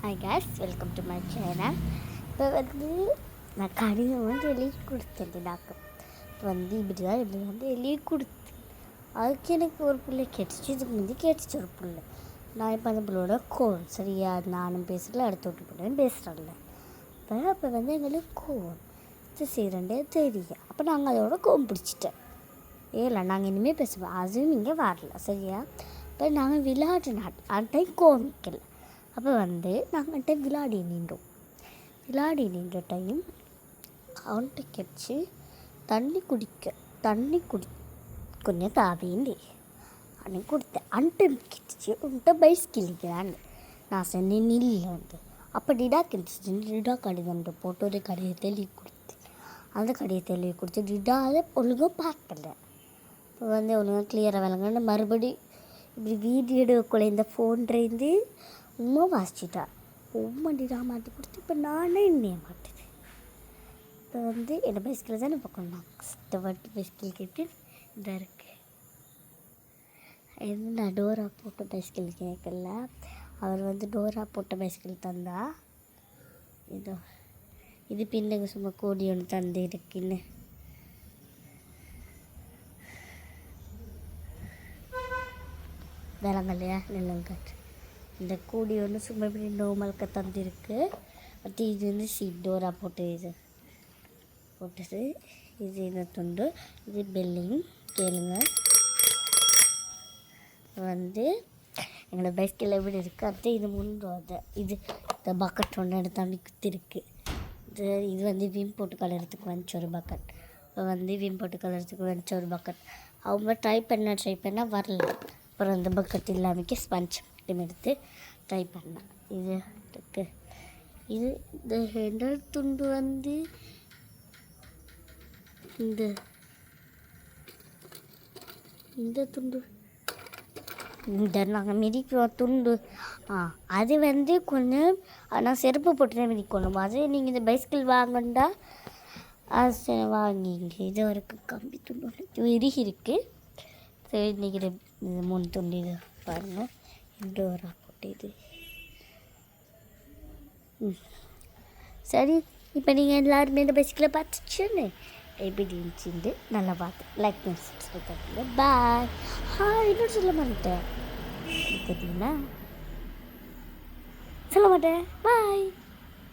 Hi guys, welcome to my channel. இப்போ நான் கடிதம் எழுதி கொடுத்தேன் டாக்டர். இப்போ இப்படி எழுதி கொடுத்து அதுக்கு எனக்கு ஒரு பிள்ளை கேட்டுச்சு. இதுக்கு முந்தி கேட்டுச்சு ஒரு பிள்ளை. நான் இப்போ அந்த பிள்ளையோட கோவம் சரியா நானும் பேசல, அடுத்த விட்டு பிள்ளைன்னு பேசுகிறேன்ல. அப்போ எங்களுக்கு கோவம் இது செய்கிறேன்டே தெரியும். அப்போ நாங்கள் அதோட கோவம் பிடிச்சிட்டேன். ஏல நாங்கள் இனிமேல் பேசுவோம், அதுவும் இங்கே வரல சரியா. இப்போ நாங்கள் விளையாட்டு நாட்டை கோமிக்கலை. அப்போ நாங்கள்கிட்ட விளையாடி நின்ற டைம் அவன்கிட்ட கிடச்சி தண்ணி கொஞ்சம் தாவேண்டி அன்னைக்கு கொடுத்தேன். அன்ட்டு கிடச்சி உன்ட்ட பைஸ்கிலிக்கிறான்னு நான் சொன்னேன் நில்லு. அப்போ டிடா கிடச்சிச்சு. டிடா கடிதம் போட்டு ஒரு கடிதத்தை எழுதி கொடுத்தேன். அந்த கடிதத்தை எழுதி கொடுத்து டிடா அதை ஒழுங்காக பார்க்கல. இப்போ ஒழுங்காக கிளியராக விளங்கன்னு மறுபடி இப்படி வீடியோ எடுக்கக்குள்ள இந்த ஃபோன்லேருந்து உமா வாசிச்சிட்டா. உம்மடிடா மாட்டி கொடுத்து இப்போ நானே என்னைய மாட்டுது. இப்போ என்னை பைஸ்கில் தான் பார்க்கணும். நான் கஷ்டப்பட்டு பைஸ்கில் கேட்டு இதாக இருக்குது. நான் டோரா போட்ட பைஸ்கில் கேட்கல. அவர் டோரா போட்ட பைஸ்கில் தந்தா. இது பின்னுங்க சும்மா கோடி ஒன்று தந்து இருக்குன்னு விளங்கலையா நிலங்காட்டு. இந்த கூடி ஒன்று சும்மா இப்படி நோமலுக்கு தந்துருக்கு. பட் இது சீட் டோரா போட்டது இது இந்த துண்டு. இது பெல்லிங் கேளுங்க. எங்களோட பைஸ்கில் எப்படி இருக்குது அடுத்து இது முன்னோட இது இந்த பக்கெட் ஒன்று எடுத்து அப்படி குத்திருக்கு. இது விம் போட்டு கலரத்துக்கு வந்துச்சு ஒரு பக்கெட். இப்போ விம் போட்டு கலரத்துக்கு வந்துச்சு ஒரு பக்கெட். அவங்க ட்ரை பண்ண வரல. அப்புறம் அந்த பக்கெட் இல்லாமக்கி ஸ்பஞ்ச் மட்டும் எடுத்து ட்ரை பண்ணேன். இது இருக்கு. இது இந்த ஹேண்டல் துண்டு இந்த துண்டு இந்த நாங்கள் மிதிக்கிறோம் துண்டு. அது கொஞ்சம் நான் செருப்பு போட்டு தான் மிதிக்கணும். அது நீங்கள் இந்த பைஸ்கிள் வாங்கண்டா அது வாங்கிங்க. இது வரைக்கும் கம்பி துண்டு விரிகி இருக்குது. சரி இன்றைக்கி இது 3 துண்டு இது பாருங்கள். டோரா போட்டு இது சரி. இப்போ நீங்கள் எல்லாருமே இந்த பைஸ்கில் பார்த்துச்சுன்னு எப்படி இருந்துச்சுட்டு நல்லா பார்த்து லைக் பண்ணி சப்ஸ்கிரைப் பண்ணுங்க. பாய். இன்னொரு சொல்ல மாட்டேன் தெரியுமா, சொல்ல மாட்டேன். பாய்.